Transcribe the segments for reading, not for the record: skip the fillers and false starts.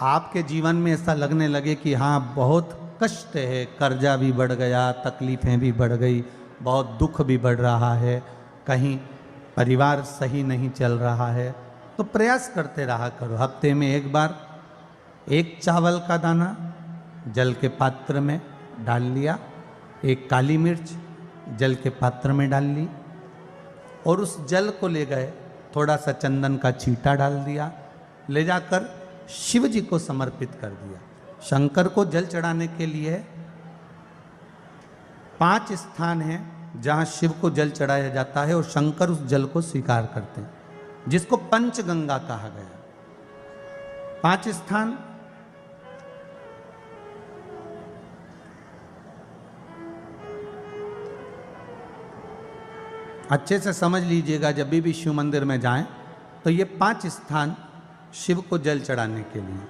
आपके जीवन में ऐसा लगने लगे कि हाँ बहुत कष्ट है, कर्जा भी बढ़ गया, तकलीफ़ें भी बढ़ गई, बहुत दुख भी बढ़ रहा है, कहीं परिवार सही नहीं चल रहा है, तो प्रयास करते रहा करो। हफ्ते में एक बार एक चावल का दाना जल के पात्र में डाल लिया, एक काली मिर्च जल के पात्र में डाल ली और उस जल को ले गए, थोड़ा सा चंदन का छींटा डाल दिया, ले जाकर शिव जी को समर्पित कर दिया। शंकर को जल चढ़ाने के लिए 5 स्थान हैं जहाँ शिव को जल चढ़ाया जाता है और शंकर उस जल को स्वीकार करते हैं, जिसको पंचगंगा कहा गया। 5 स्थान अच्छे से समझ लीजिएगा, जब भी शिव मंदिर में जाएं तो ये 5 स्थान शिव को जल चढ़ाने के लिए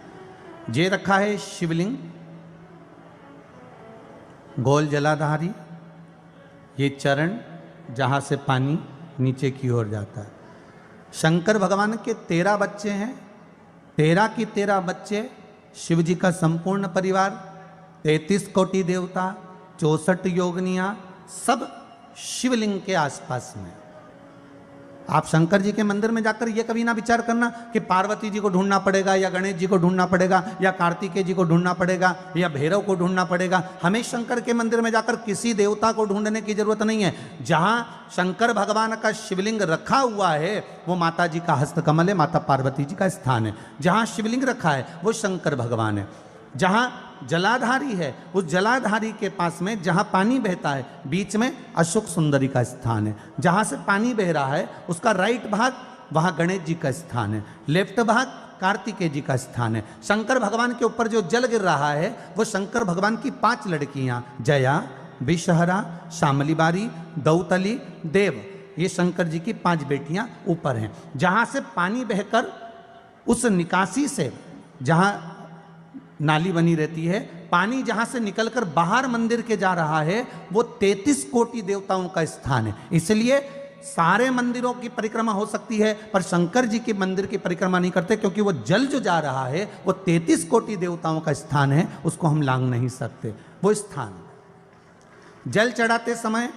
ये रखा है। शिवलिंग, गोल जलाधारी, ये चरण जहाँ से पानी नीचे की ओर जाता है। शंकर भगवान के 13 बच्चे हैं, 13 की 13 बच्चे, शिव जी का संपूर्ण परिवार, 33 कोटि देवता, 64 योगनियाँ, सब शिवलिंग के आसपास में। आप शंकर जी के मंदिर में जाकर ये कभी ना विचार करना कि पार्वती जी को ढूंढना पड़ेगा या गणेश जी को ढूंढना पड़ेगा या कार्तिकेय जी को ढूंढना पड़ेगा या भैरव को ढूंढना पड़ेगा। हमें शंकर के मंदिर में जाकर किसी देवता को ढूंढने की जरूरत नहीं है। जहां शंकर भगवान का शिवलिंग रखा हुआ है वो माता जी का हस्तकमल है, माता पार्वती जी का स्थान है। जहां शिवलिंग रखा है वो शंकर भगवान है। जहां जलाधारी है उस जलाधारी के पास में जहां पानी बहता है बीच में अशोक सुंदरी का स्थान है। जहां से पानी बह रहा है उसका राइट भाग वहां गणेश जी का स्थान है, लेफ्ट भाग कार्तिकेय जी का स्थान है। शंकर भगवान के ऊपर जो जल गिर रहा है वो शंकर भगवान की 5 लड़कियां, जया, विषहरा, शामली बारी, दौतली, देव, ये शंकर जी की 5 बेटियां ऊपर हैं। जहां से पानी बहकर उस निकासी से, जहां नाली बनी रहती है, पानी जहां से निकलकर बाहर मंदिर के जा रहा है वो 33 कोटि देवताओं का स्थान है। इसलिए सारे मंदिरों की परिक्रमा हो सकती है पर शंकर जी के मंदिर की परिक्रमा नहीं करते, क्योंकि वो जल जो जा रहा है वो 33 कोटि देवताओं का स्थान है, उसको हम लांघ नहीं सकते। वो स्थान जल चढ़ाते समय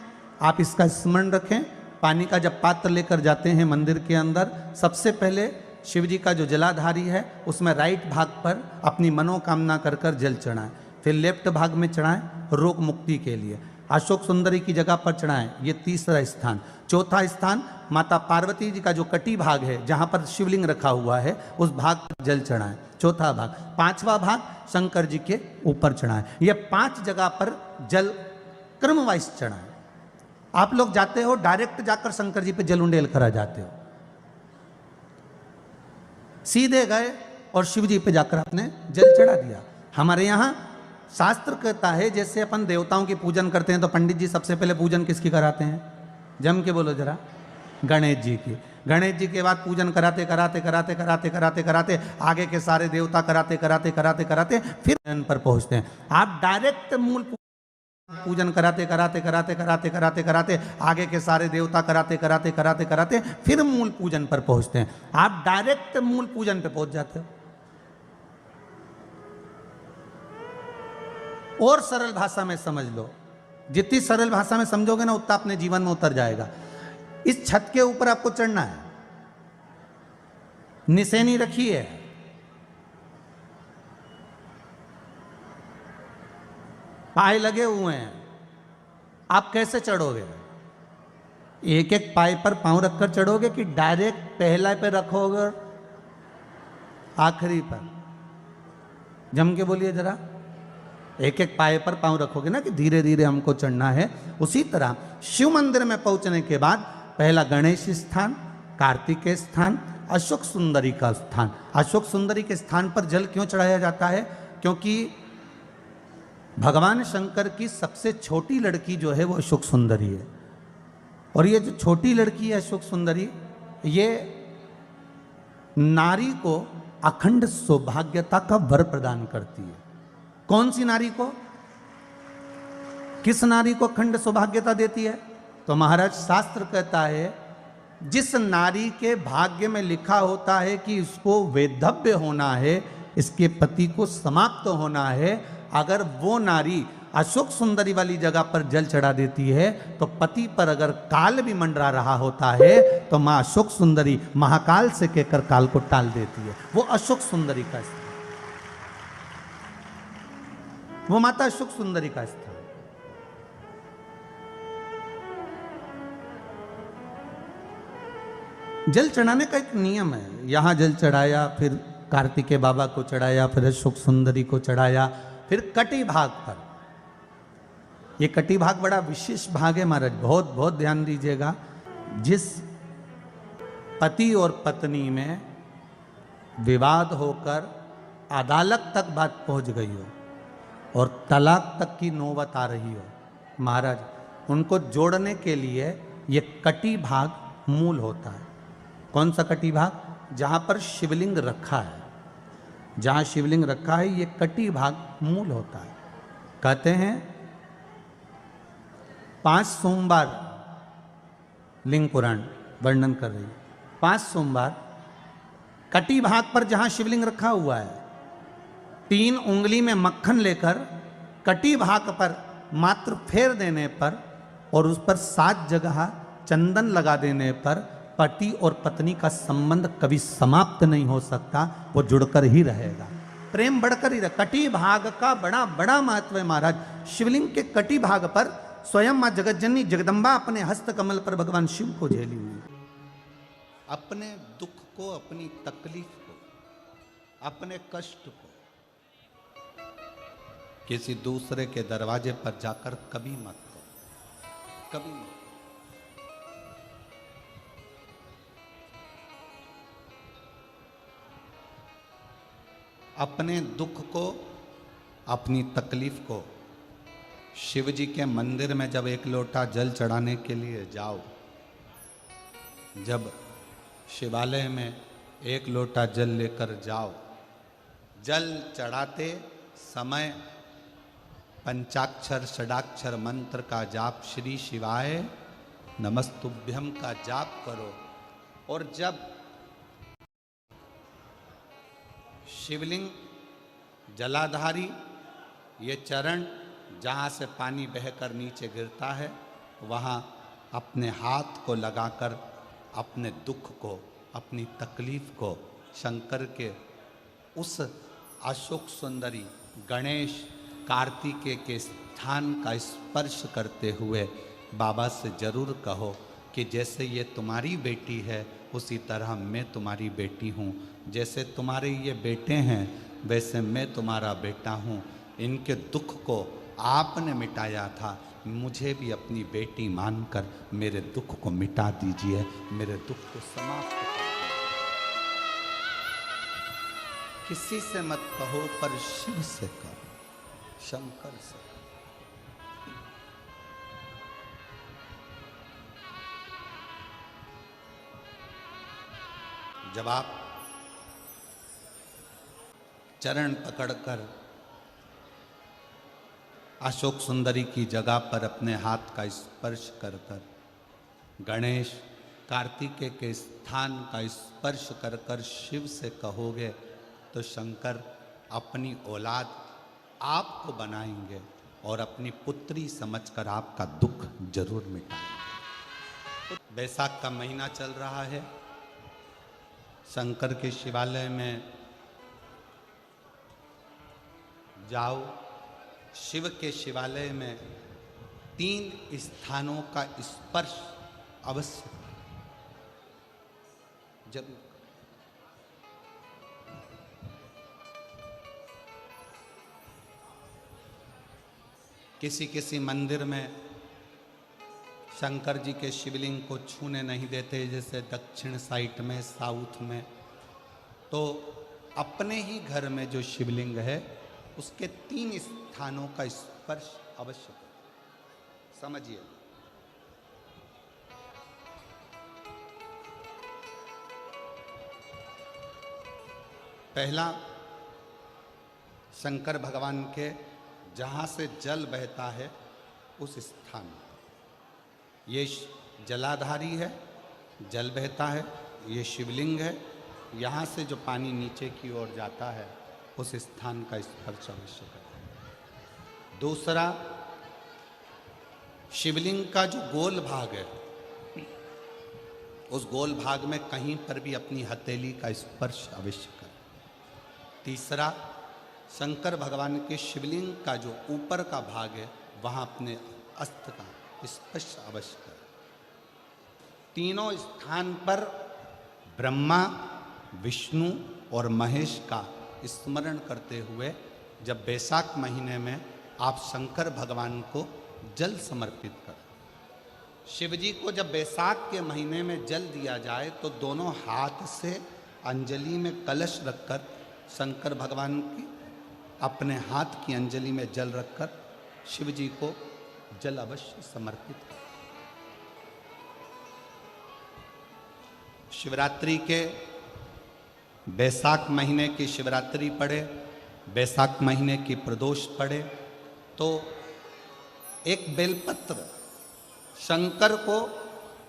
आप इसका स्मरण रखें। पानी का जब पात्र लेकर जाते हैं मंदिर के अंदर, सबसे पहले शिव जी का जो जलाधारी है उसमें राइट भाग पर अपनी मनोकामना कर कर जल चढ़ाएं, फिर लेफ्ट भाग में चढ़ाएं रोग मुक्ति के लिए। अशोक सुंदरी की जगह पर चढ़ाएं, ये तीसरा स्थान। चौथा स्थान माता पार्वती जी का जो कटी भाग है जहां पर शिवलिंग रखा हुआ है उस भाग पर जल चढ़ाएं, चौथा भाग। 5वां भाग शंकर जी के ऊपर चढ़ाएं। ये 5 जगह पर जल क्रम वाइज चढ़ाएं। आप लोग जाते हो डायरेक्ट जाकर शंकर जी पे जल उंडेल करा जाते हो, सीधे गए और शिव जी पे जाकर आपने जल चढ़ा दिया। हमारे यहाँ शास्त्र कहता है जैसे अपन देवताओं की पूजन करते हैं तो पंडित जी सबसे पहले पूजन किसकी कराते हैं? जम के बोलो जरा, गणेश जी की। गणेश जी के बाद पूजन कराते कराते कराते कराते कराते कराते आगे के सारे देवता कराते कराते कराते कराते फिर इन पर पहुंचते हैं। आप डायरेक्ट मूल पूजन कराते कराते कराते कराते कराते कराते आगे के सारे देवता कराते कराते कराते कराते फिर मूल पूजन पर पहुंचते हैं। आप डायरेक्ट मूल पूजन पे पहुंच जाते हो। और सरल भाषा में समझ लो, जितनी सरल भाषा में समझोगे ना उतना अपने जीवन में उतर जाएगा। इस छत के ऊपर आपको चढ़ना है, निशानी रखी है, पाए लगे हुए हैं, आप कैसे चढ़ोगे? एक एक पाए पर पांव रखकर चढ़ोगे कि डायरेक्ट पहला पे रखोगे आखिरी पर? जम के बोलिए जरा, एक एक पाए पर पांव रखोगे ना कि धीरे धीरे हमको चढ़ना है। उसी तरह शिव मंदिर में पहुंचने के बाद पहला गणेश स्थान, कार्तिकेय स्थान, अशोक सुंदरी का स्थान। अशोक सुंदरी के स्थान पर जल क्यों चढ़ाया जाता है? क्योंकि भगवान शंकर की सबसे छोटी लड़की जो है वो अशोक सुंदरी है। और ये जो छोटी लड़की है अशोक सुंदरी, ये नारी को अखंड सौभाग्यता का वर प्रदान करती है। कौन सी नारी को? किस नारी को अखंड सौभाग्यता देती है? तो महाराज शास्त्र कहता है जिस नारी के भाग्य में लिखा होता है कि उसको वैधव्य होना है, इसके पति को समाप्त होना है। अगर वो नारी अशोक सुंदरी वाली जगह पर जल चढ़ा देती है तो पति पर अगर काल भी मंडरा रहा होता है तो माँ अशोक सुंदरी महाकाल से कहकर काल को टाल देती है। वो अशोक सुंदरी का स्थान, वो माता अशोक सुंदरी का स्थान। जल चढ़ाने का एक नियम है। यहां जल चढ़ाया, फिर कार्तिकेय बाबा को चढ़ाया, फिर अशोक सुंदरी को चढ़ाया, फिर कटी भाग पर। ये कटी भाग बड़ा विशेष भाग है महाराज, बहुत बहुत ध्यान दीजिएगा। जिस पति और पत्नी में विवाद होकर अदालत तक बात पहुंच गई हो और तलाक तक की नौबत आ रही हो, महाराज उनको जोड़ने के लिए ये कटी भाग मूल होता है। कौन सा कटी भाग? जहां पर शिवलिंग रखा है, जहां शिवलिंग रखा है ये कटी भाग मूल होता है। कहते हैं 5 सोमवार, लिंग पुराण वर्णन कर रही है, 5 सोमवार कटी भाग पर जहां शिवलिंग रखा हुआ है, 3 उंगली में मक्खन लेकर कटी भाग पर मात्र फेर देने पर और उस पर 7 जगह चंदन लगा देने पर पति और पत्नी का संबंध कभी समाप्त नहीं हो सकता, वो जुड़कर ही रहेगा, प्रेम बढ़कर ही रहेगा। कटी भाग का बड़ा बड़ा महत्व है महाराज। शिवलिंग के कटी भाग पर स्वयं मां जगतजननी जगदम्बा अपने हस्त कमल पर भगवान शिव को झेली हुई। अपने दुख को, अपनी तकलीफ को, अपने कष्ट को किसी दूसरे के दरवाजे पर जाकर कभी मत करो, कभी मत। अपने दुख को, अपनी तकलीफ को शिव जी के मंदिर में जब 1 लोटा जल चढ़ाने के लिए जाओ, जब शिवालय में 1 लोटा जल लेकर जाओ, जल चढ़ाते समय पंचाक्षर षडाक्षर मंत्र का जाप, श्री शिवाय नमस्तुभ्यम का जाप करो। और जब शिवलिंग जलाधारी, ये चरण जहाँ से पानी बहकर नीचे गिरता है, वहाँ अपने हाथ को लगाकर अपने दुख को, अपनी तकलीफ को शंकर के उस अशोक सुंदरी गणेश कार्तिकेय के स्थान का स्पर्श करते हुए बाबा से जरूर कहो कि जैसे ये तुम्हारी बेटी है उसी तरह मैं तुम्हारी बेटी हूँ, जैसे तुम्हारे ये बेटे हैं वैसे मैं तुम्हारा बेटा हूँ। इनके दुख को आपने मिटाया था, मुझे भी अपनी बेटी मानकर मेरे दुख को मिटा दीजिए, मेरे दुख को समाप्त कर दीजिए। किसी से मत कहो पर शिव से कहो, शंकर से। जब आप चरण पकड़कर अशोक सुंदरी की जगह पर अपने हाथ का स्पर्श कर कर, गणेश कार्तिकेय के स्थान का स्पर्श कर कर शिव से कहोगे तो शंकर अपनी औलाद आपको बनाएंगे और अपनी पुत्री समझकर आपका दुख जरूर मिटाएंगे। बैसाख का महीना चल रहा है, शंकर के शिवालय में जाओ। शिव के शिवालय में 3 स्थानों का स्पर्श अवश्य जरूर। किसी किसी मंदिर में शंकर जी के शिवलिंग को छूने नहीं देते, जैसे दक्षिण साइड में, साउथ में। तो अपने ही घर में जो शिवलिंग है उसके 3 स्थानों का स्पर्श अवश्य समझिए। पहला, शंकर भगवान के जहाँ से जल बहता है उस स्थान, ये जलाधारी है, जल बहता है, ये शिवलिंग है। यहाँ से जो पानी नीचे की ओर जाता है उस स्थान का स्पर्श अवश्य करें। दूसरा, शिवलिंग का जो गोल भाग है, उस गोल भाग में कहीं पर भी अपनी हथेली का स्पर्श अवश्य करें। तीसरा, शंकर भगवान के शिवलिंग का जो ऊपर का भाग है वहाँ अपने अस्त्र का स्पर्श अवश्य करें। तीनों स्थान पर ब्रह्मा, विष्णु और महेश का स्मरण करते हुए जब वैशाख महीने में आप शंकर भगवान को जल समर्पित करें। शिव जी को जब वैशाख के महीने में जल दिया जाए तो दोनों हाथ से अंजलि में कलश रखकर शंकर भगवान की अपने हाथ की अंजलि में जल रखकर शिव जी को जल अवश्य समर्पित करें। शिवरात्रि के वैशाख महीने की शिवरात्रि पड़े, वैशाख महीने की प्रदोष पड़े तो एक बेलपत्र शंकर को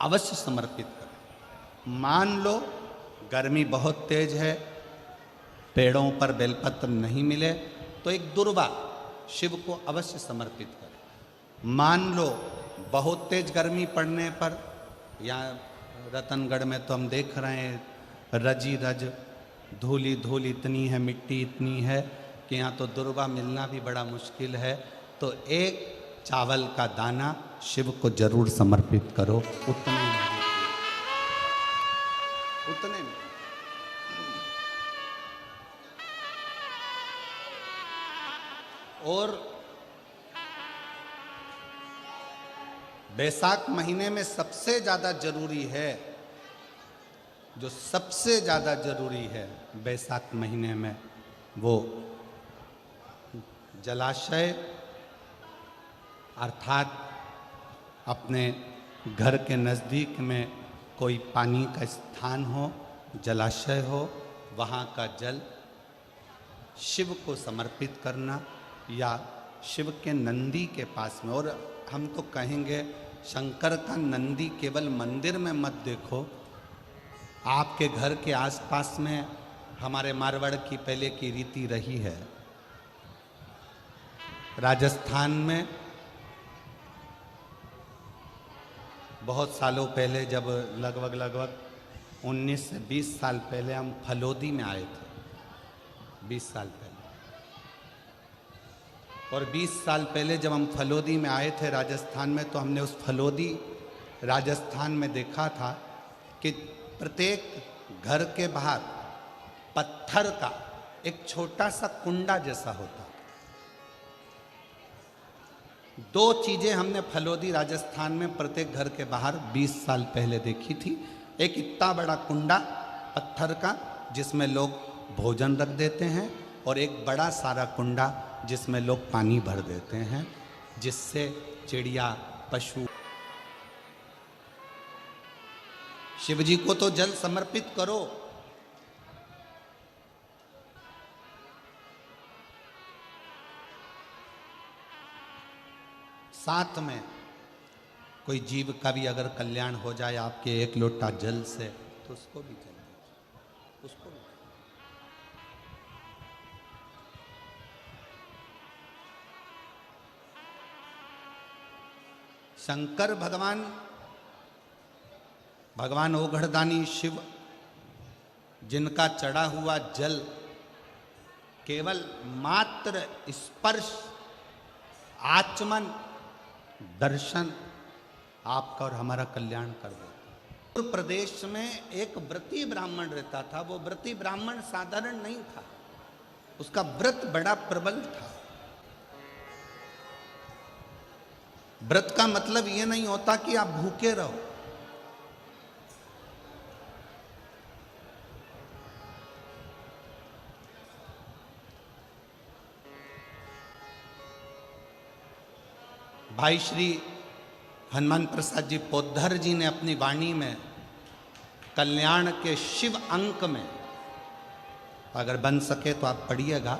अवश्य समर्पित करें। मान लो गर्मी बहुत तेज है, पेड़ों पर बेलपत्र नहीं मिले तो एक दुर्वा शिव को अवश्य समर्पित करें। मान लो बहुत तेज गर्मी पड़ने पर, या रतनगढ़ में तो हम देख रहे हैं रजी रज धूली धूल इतनी है, मिट्टी इतनी है कि यहाँ तो दुर्वा मिलना भी बड़ा मुश्किल है, तो एक चावल का दाना शिव को जरूर समर्पित करो। उतने में, उतने में। और वैशाख महीने में सबसे ज़्यादा जरूरी है, जो सबसे ज़्यादा जरूरी है वैशाख महीने में, वो जलाशय अर्थात अपने घर के नज़दीक में कोई पानी का स्थान हो, जलाशय हो, वहाँ का जल शिव को समर्पित करना, या शिव के नंदी के पास में। और हम तो कहेंगे शंकर का नंदी केवल मंदिर में मत देखो, आपके घर के आसपास में हमारे मारवाड़ की पहले की रीति रही है। राजस्थान में बहुत सालों पहले, जब लगभग 19 से 20 साल पहले हम फलोदी में आए थे, 20 साल पहले, और 20 साल पहले जब हम फलोदी में आए थे राजस्थान में, तो हमने उस फलोदी राजस्थान में देखा था कि प्रत्येक घर के बाहर पत्थर का एक छोटा सा कुंडा जैसा होता। दो चीजें हमने फलोदी राजस्थान में प्रत्येक घर के बाहर 20 साल पहले देखी थी। एक इतना बड़ा कुंडा पत्थर का जिसमें लोग भोजन रख देते हैं, और एक बड़ा सारा कुंडा जिसमें लोग पानी भर देते हैं, जिससे चिड़िया, पशु। शिव जी को तो जल समर्पित करो, साथ में कोई जीव का भी अगर कल्याण हो जाए आपके एक लोटा जल से, तो उसको भी जल दीजिए, उसको भी। शंकर भगवान ओघड़दानी शिव, जिनका चढ़ा हुआ जल केवल मात्र स्पर्श, आचमन, दर्शन आपका और हमारा कल्याण कर देता। उत्तर प्रदेश में एक व्रती ब्राह्मण रहता था। वो व्रती ब्राह्मण साधारण नहीं था, उसका व्रत बड़ा प्रबल था। व्रत का मतलब ये नहीं होता कि आप भूखे रहो। भाई श्री हनुमान प्रसाद जी पोद्धर जी ने अपनी वाणी में कल्याण के शिव अंक में, अगर बन सके तो आप पढ़िएगा,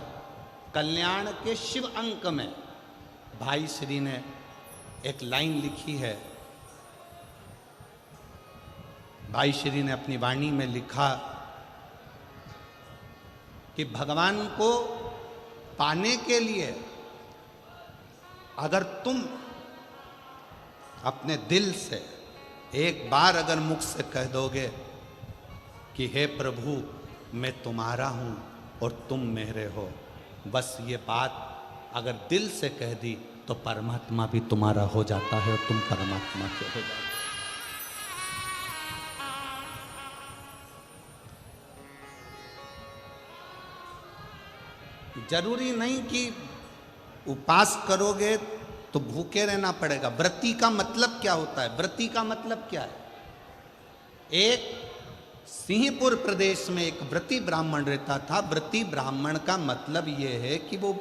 कल्याण के शिव अंक में भाई श्री ने एक लाइन लिखी है। भाई श्री ने अपनी वाणी में लिखा कि भगवान को पाने के लिए अगर तुम अपने दिल से एक बार अगर मुख से कह दोगे कि हे प्रभु मैं तुम्हारा हूं और तुम मेरे हो, बस ये बात अगर दिल से कह दी तो परमात्मा भी तुम्हारा हो जाता है और तुम परमात्मा के हो जाते हो। जरूरी नहीं कि उपास करोगे तो भूखे रहना पड़ेगा। व्रती का मतलब क्या होता है? व्रती का मतलब क्या है? एक सिंहपुर प्रदेश में एक व्रती ब्राह्मण रहता था। व्रती ब्राह्मण का मतलब यह है कि वो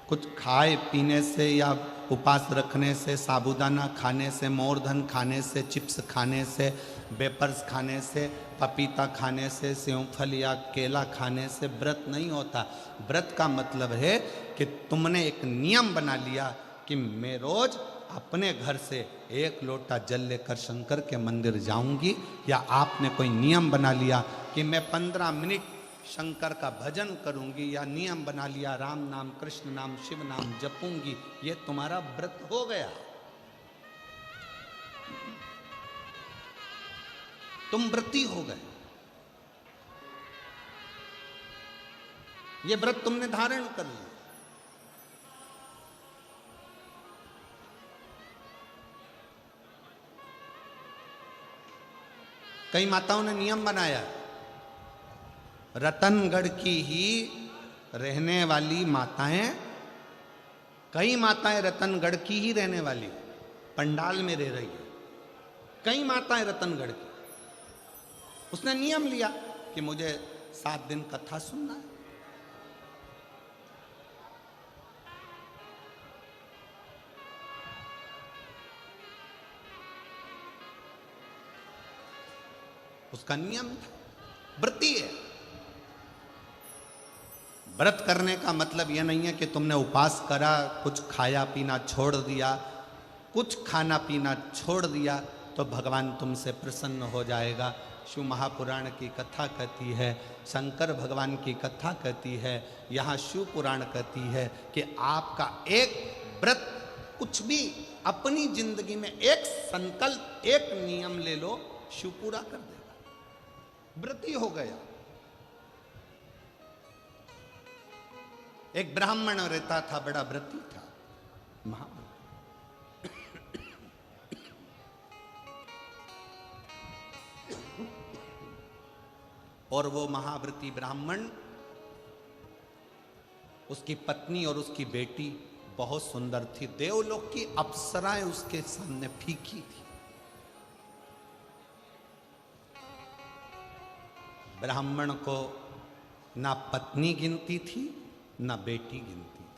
कुछ खाए पीने से या उपास रखने से, साबूदाना खाने से, मोरधन खाने से, चिप्स खाने से, वेपर्स खाने से, पपीता खाने से, सेवफल या केला खाने से व्रत नहीं होता। व्रत का मतलब है कि तुमने एक नियम बना लिया कि मैं रोज अपने घर से एक लोटा जल लेकर शंकर के मंदिर जाऊंगी, या आपने कोई नियम बना लिया कि मैं 15 मिनट शंकर का भजन करूंगी, या नियम बना लिया राम नाम, कृष्ण नाम, शिव नाम जपूंगी, ये तुम्हारा व्रत हो गया। तुम व्रती हो गए। ये व्रत तुमने धारण कर लिया। कई माताओं ने नियम बनाया, रतनगढ़ की ही रहने वाली माताएं, कई माताएं रतनगढ़ की ही रहने वाली पंडाल में रह रही है, कई माताएं रतनगढ़ की। उसने नियम लिया कि मुझे 7 दिन कथा सुनना है। उसका नियम था, व्रती है। व्रत करने का मतलब यह नहीं है कि तुमने उपास करा, कुछ खाया पीना छोड़ दिया, कुछ खाना पीना छोड़ दिया तो भगवान तुमसे प्रसन्न हो जाएगा। शिव महापुराण की कथा कहती है, शंकर भगवान की कथा कहती है, यहाँ शिव पुराण कहती है कि आपका एक व्रत, कुछ भी अपनी जिंदगी में एक संकल्प, एक नियम ले लो, शिव पूरा कर देगा। व्रती हो गया। एक ब्राह्मण रहता था, बड़ा व्रती था, महाव्रती। और वो महाव्रती ब्राह्मण, उसकी पत्नी और उसकी बेटी बहुत सुंदर थी। देवलोक की अप्सराएं उसके सामने फीकी थी। ब्राह्मण को ना पत्नी गिनती थी, ना बेटी गिनती थी,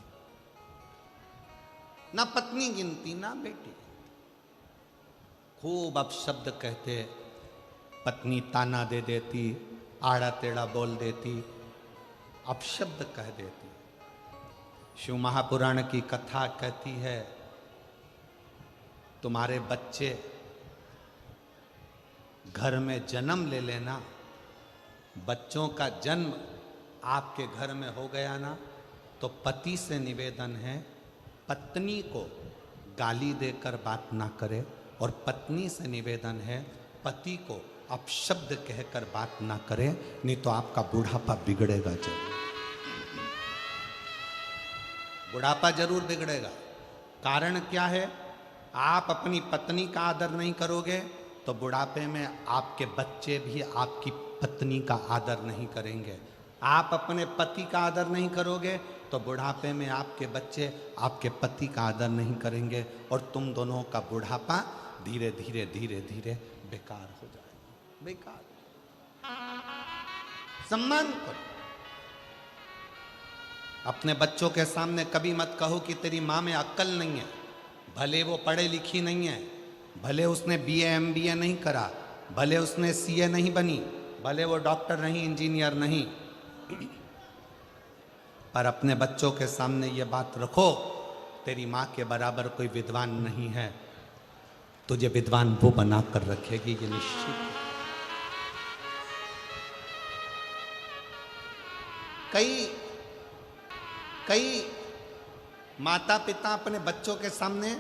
ना पत्नी गिनती, ना बेटी। खूब अपशब्द कहते, पत्नी ताना दे देती, आड़ा टेढ़ा बोल देती, अपशब्द कह देती। शिव महापुराण की कथा कहती है, तुम्हारे बच्चे घर में जन्म ले लेना, बच्चों का जन्म आपके घर में हो गया ना, तो पति से निवेदन है, पत्नी को गाली देकर बात ना करे, और पत्नी से निवेदन है, पति को अपशब्द कहकर बात ना करे, नहीं तो आपका बुढ़ापा बिगड़ेगा जरूर। बुढ़ापा जरूर बिगड़ेगा। कारण क्या है? आप अपनी पत्नी का आदर नहीं करोगे तो बुढ़ापे में आपके बच्चे भी आपकी पत्नी का आदर नहीं करेंगे। आप अपने पति का आदर नहीं करोगे तो बुढ़ापे में आपके बच्चे आपके पति का आदर नहीं करेंगे, और तुम दोनों का बुढ़ापा धीरे धीरे धीरे धीरे बेकार हो जाएगा। बेकार। सम्मान करो। अपने बच्चों के सामने कभी मत कहो कि तेरी माँ में अक्ल नहीं है। भले वो पढ़े लिखी नहीं है, भले उसने बीए एमबीए नहीं करा, भले उसने सीए नहीं बनी, भले वो डॉक्टर नहीं, इंजीनियर नहीं, पर अपने बच्चों के सामने ये बात रखो, तेरी माँ के बराबर कोई विद्वान नहीं है, तुझे विद्वान वो बना कर रखेगी, ये निश्चित है। कई माता पिता अपने बच्चों के सामने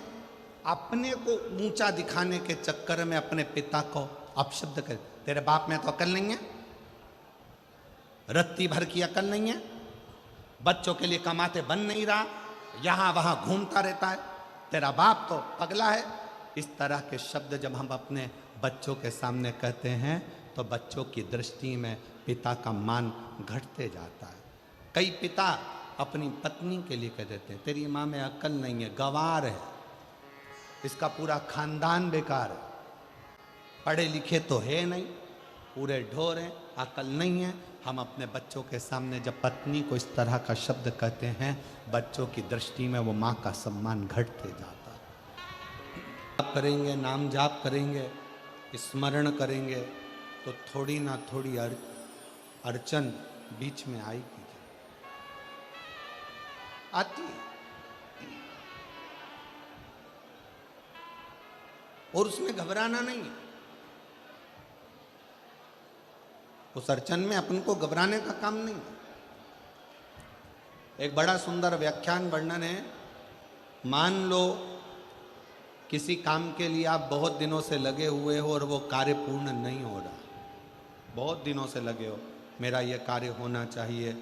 अपने को ऊंचा दिखाने के चक्कर में अपने पिता को अपशब्द कर, तेरे बाप में तो अकल नहीं है, रत्ती भर की अकल नहीं है, बच्चों के लिए कमाते बन नहीं रहा, यहां वहां घूमता रहता है, तेरा बाप तो पगला है। इस तरह के शब्द जब हम अपने बच्चों के सामने कहते हैं तो बच्चों की दृष्टि में पिता का मान घटते जाता है। कई पिता अपनी पत्नी के लिए कह देते हैं, तेरी माँ में अकल नहीं है, गंवार है, इसका पूरा खानदान बेकार है, पढ़े लिखे तो है नहीं, पूरे ढोर हैं, अकल नहीं है। हम अपने बच्चों के सामने जब पत्नी को इस तरह का शब्द कहते हैं, बच्चों की दृष्टि में वो माँ का सम्मान घटते जाता है। जाप करेंगे, नाम जाप करेंगे, स्मरण करेंगे तो थोड़ी ना थोड़ी अड़चन बीच में आएगी, आती है। और उसमें घबराना नहीं है, उस अड़चन में अपन को घबराने का काम नहीं है। एक बड़ा सुंदर व्याख्यान वर्णन है। मान लो किसी काम के लिए आप बहुत दिनों से लगे हुए हो और वो कार्य पूर्ण नहीं हो रहा, बहुत दिनों से लगे हो, मेरा ये कार्य होना चाहिए,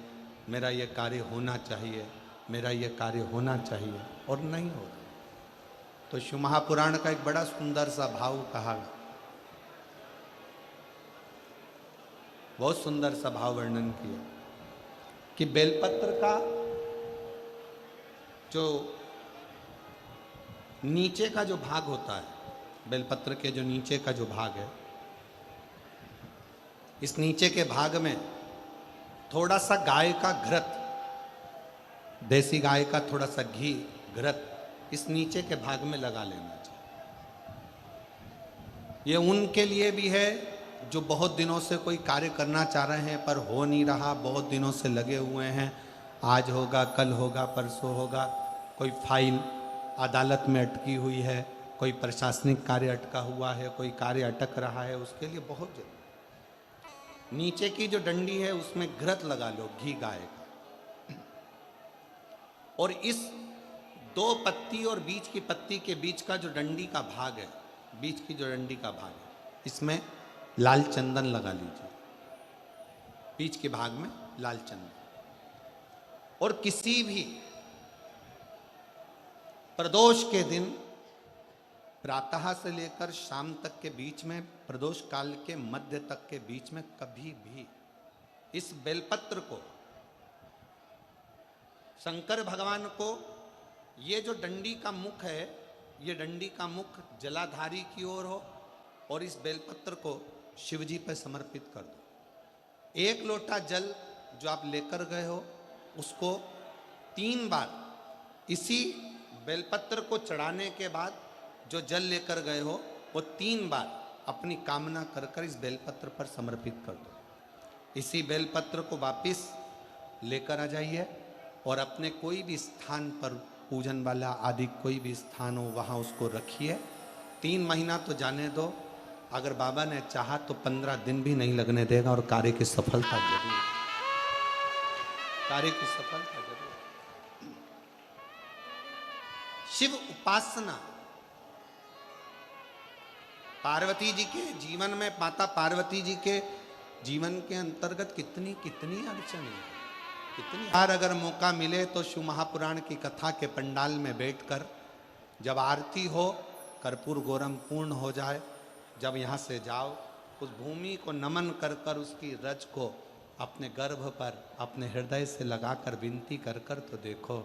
मेरा ये कार्य होना चाहिए, मेरा ये कार्य होना चाहिए, और नहीं हो रहा। तो शिव महापुराण का एक बड़ा सुंदर सा भाव कहा, बहुत सुंदर सा भाव वर्णन किया कि बेलपत्र का जो नीचे का जो भाग होता है, बेलपत्र के जो नीचे का जो भाग है, इस नीचे के भाग में थोड़ा सा गाय का घृत, देसी गाय का थोड़ा सा घी घृत इस नीचे के भाग में लगा लेना चाहिए। ये उनके लिए भी है जो बहुत दिनों से कोई कार्य करना चाह रहे हैं पर हो नहीं रहा, बहुत दिनों से लगे हुए हैं, आज होगा, कल होगा, परसों होगा, कोई फाइल अदालत में अटकी हुई है, कोई प्रशासनिक कार्य अटका हुआ है, कोई कार्य अटक रहा है, उसके लिए बहुत जरूरी। नीचे की जो डंडी है उसमें घृत लगा लो, घी गाय का, और इस दो पत्ती और बीच की पत्ती के बीच का जो डंडी का भाग है, बीच की जो डंडी का भाग है, इसमें लाल चंदन लगा लीजिए, बीच के भाग में लाल चंदन। और किसी भी प्रदोष के दिन प्रातः से लेकर शाम तक के बीच में, प्रदोष काल के मध्य तक के बीच में कभी भी इस बेलपत्र को शंकर भगवान को, ये जो डंडी का मुख है, ये डंडी का मुख जलाधारी की ओर हो और इस बेलपत्र को शिव जी पर समर्पित कर दो। एक लोटा जल जो आप लेकर गए हो उसको 3 बार इसी बेलपत्र को चढ़ाने के बाद जो जल लेकर गए हो वो 3 बार अपनी कामना कर कर इस बेलपत्र पर समर्पित कर दो। इसी बेलपत्र को वापिस लेकर आ जाइए और अपने कोई भी स्थान पर, पूजन वाला आदि कोई भी स्थान हो, वहाँ उसको रखिए। 3 महीना तो जाने दो, अगर बाबा ने चाहा तो 15 दिन भी नहीं लगने देगा और कार्य की सफलता जरूर, कार्य की सफलता जरूर। शिव उपासना पार्वती जी के जीवन में, माता पार्वती जी के जीवन के अंतर्गत कितनी कितनी अड़चन है, कितनी बार अगर मौका मिले तो शिव महापुराण की कथा के पंडाल में बैठकर जब आरती हो, कर्पूर गौरम पूर्ण हो जाए, जब यहाँ से जाओ, उस भूमि को नमन कर कर उसकी रज को अपने गर्भ पर, अपने हृदय से लगाकर विनती कर कर तो देखो,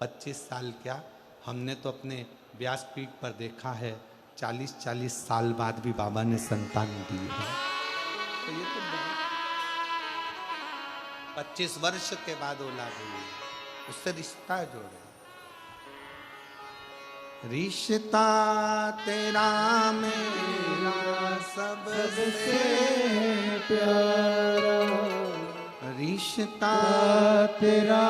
25 साल क्या, हमने तो अपने व्यासपीठ पर देखा है 40-40 साल बाद भी बाबा ने संतान दी है। तो ये तो 25 वर्ष के बाद औलाद हुई, उससे रिश्ता जोड़े। रिश्ता तेरा मेरा सबसे प्यारा, रिश्ता तेरा